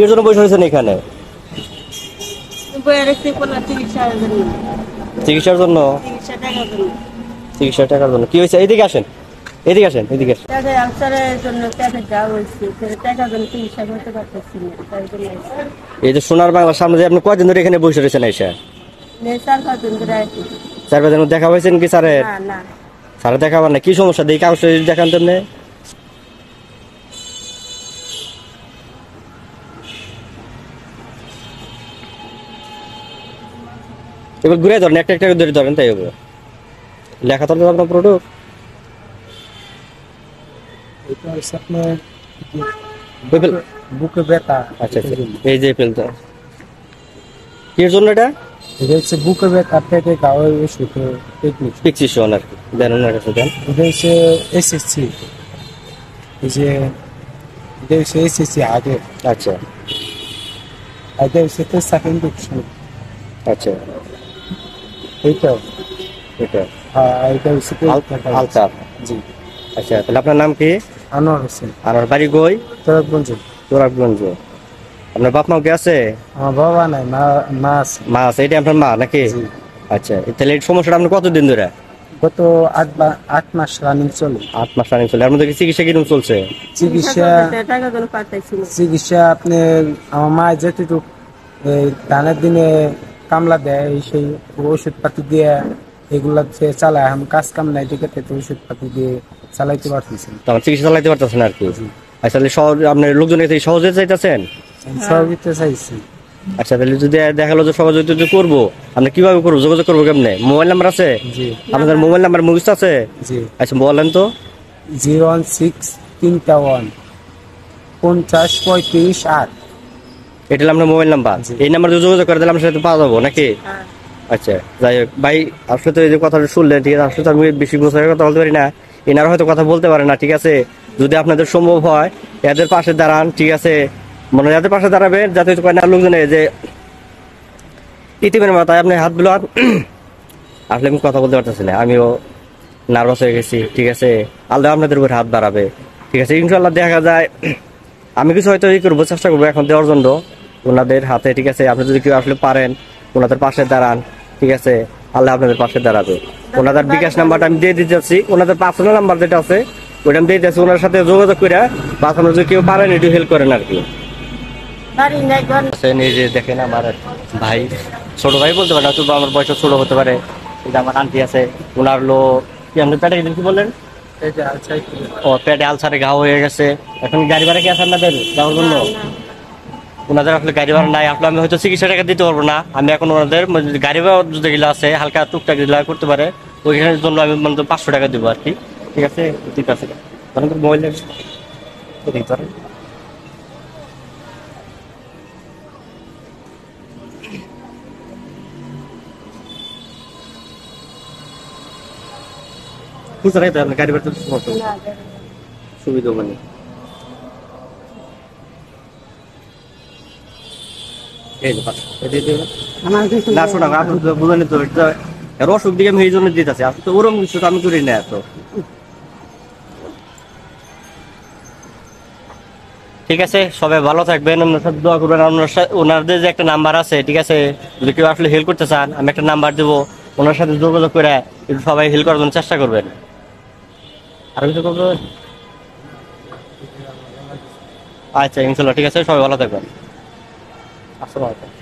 কির জন্য বসে রয়েছেন এখানে? চিকিৎসার জন্য। চিকিৎসা টাকার জন্য কি হয়েছে? এদিকে আসেন, এদিকে আসেন, এদিকে আসেন। এই যে সোনার বাংলার সামনে যে আপনি কয়দিন ধরে এখানে বসে রয়েছেন? আইসা 4-5 দিন দেখা হয়েছেন কি স্যারের? স্যারের দেখা হবার না। কি সমস্যা দেখি কাগজ দেখান তো। এবার ঘুরে ধরেন, একটা একটা ধরে ধরেন, তাই হবে। লেখা তো আপনার প্রোডাক্ট বুকে ব্যথা। আচ্ছা আচ্ছা, এই যে ফেলতে কির জন্য এটা? এটা হচ্ছে বুকে ব্যথা, পেটে গাওয়া ওষুধ ফিক্সিশন আর কি। দেন ওনার কাছে দেন। এটা হচ্ছে এসএসসি, এই যে এটা হচ্ছে এসএসসি আগে। আচ্ছা এটা হচ্ছে তো সেকেন্ড অপশন। আচ্ছা, এইটা এটা হ্যাঁ, এটা হচ্ছে আলতার। জি। আচ্ছা, তাহলে আপনার নাম কি? আনোয়ার হোসেন। আর বাড়ি কই? তোরাবগঞ্জ। তোরাবগঞ্জ। আপনার বাপ মা কে আছে? আমার বাবা নাই, মা আছে। মা আছে। এটা আপনার মা নাকি? জি। আচ্ছা, তাহলে এই সমস্যাটা আপনার কতদিন ধরে? গত 8 মাস রানিং চলে। 8 মাস রানিং চলে। এর মধ্যে কি চিকিৎসা কিরকম চলছে? চিকিৎসা আপনি আমার মা যেটুকু ধানের দিনে কামলা দেয়, সেই ওষুধ পাতি দিয়ে এগুলা চালায়। আমি কাজ কাম নাই দিকে ওষুধ পাতি দিয়ে চালাইতে পারতেছি। তখন চিকিৎসা চালাইতে পারতেছেন আর কি। আচ্ছা, তাহলে আপনার লোকজনের থেকে সহজে চাইতেছেন? সহযোগিতা চাইছি। আচ্ছা, তাহলে যদি দেখা গেলো যে সহযোগিতা করবো, আমরা কিভাবে করবো, যোগাযোগ করবো কেমনে? মোবাইল নাম্বার আছে? জি। আপনাদের মোবাইল নাম্বার মুখস্থ আছে? জি। আচ্ছা, বলেন তো। 01631 50 35 8। এটা হলো আপনার মোবাইল নাম্বার। এই নাম্বার যোগাযোগ করে দিলে আমার সাথে পাওয়া যাবো নাকি? আচ্ছা, যাই হোক ভাই, আসলে তো এই যে কথাটা শুনলেন, ঠিক আছে। আসলে তো আমি বেশি গোছায় কথা বলতে পারি না, এনারা হয়তো কথা বলতে পারে না, ঠিক আছে। যদি আপনাদের সম্ভব হয় এদের পাশে দাঁড়ান, ঠিক আছে। মানে এদের পাশে দাঁড়াবেন যাতে না লোকজনে যে ইতিমের মাথায় আপনি হাত বুলান। আসলে আমি কথা বলতে পারতেছি না, আমিও নার্ভাস হয়ে গেছি, ঠিক আছে। আল্লাহ আপনাদের উপর হাত বাড়াবে, ঠিক আছে। ইনশাল্লাহ দেখা যায় আমি কিছু হয়তো করবো, চেষ্টা করবো এখন দেওয়ার জন্য ওনাদের হাতে, ঠিক আছে। আপনি যদি কেউ আসলে পারেন ওনাদের পাশে দাঁড়ান, ঠিক আছে। আল্লাহ আপনাদের পাশে দাঁড়াবে। ওনাদের বিকাশ নাম্বারটা আমি দিয়ে দিতে চাচ্ছি, ওনাদের পার্সোনাল নাম্বার যেটা আছে ওইটা আমি দিয়ে দিচ্ছি। ওনার সাথে যোগাযোগ করে বা আপনারা যদি কেউ পারেন একটু হেল্প করেন আর কি। এই যে দেখেন আমার ভাই, ছোট ভাই বলতে পারে না, তো আমার বয়স ছোট হতে পারে। এটা আমার আন্টি আছে, ওনার কি আপনি পেটে কি বললেন? ও, পেটে আলসারে ঘা হয়ে গেছে। এখন গাড়ি ভাড়া কি আছে আপনাদের যাওয়ার জন্য? ওনাদের আসলে গাড়ি ভাড়া নাই। আসলে আমি হয়তো চিকিৎসা টাকা দিতে পারবো না। আমি এখন ওনাদের গাড়ি ভাড়া যেগুলো আছে হালকা টুকটাক যেগুলো করতে পারে ওইখানের জন্য আমি মানে 500 টাকা দেবো আর কি, ঠিক আছে। ঠিক আছে, মোবাইল খুঁজে রাখতে আপনার গাড়ি ভাড়া সুবিধা মানে অসুখ দিকে আমি এই জন্য দিতেছি। আসলে তো ওরকম কিছু আমি করি না এত। ঠিক আছে, সবাই ভালো থাকবেন, আপনার সাথে দোয়া করবেন। ওনাদের যে একটা নাম্বার আছে, ঠিক আছে, যদি কেউ আসলে হেল্প করতে চান আমি একটা নাম্বার দেবো, ওনার সাথে যোগাযোগ করে সবাই হেল্প করার জন্য চেষ্টা করবেন। আর কিছু করবেন? আচ্ছা, ইনশাল্লাহ, ঠিক আছে, সবাই ভালো থাকবেন। আসসালামু আলাইকুম।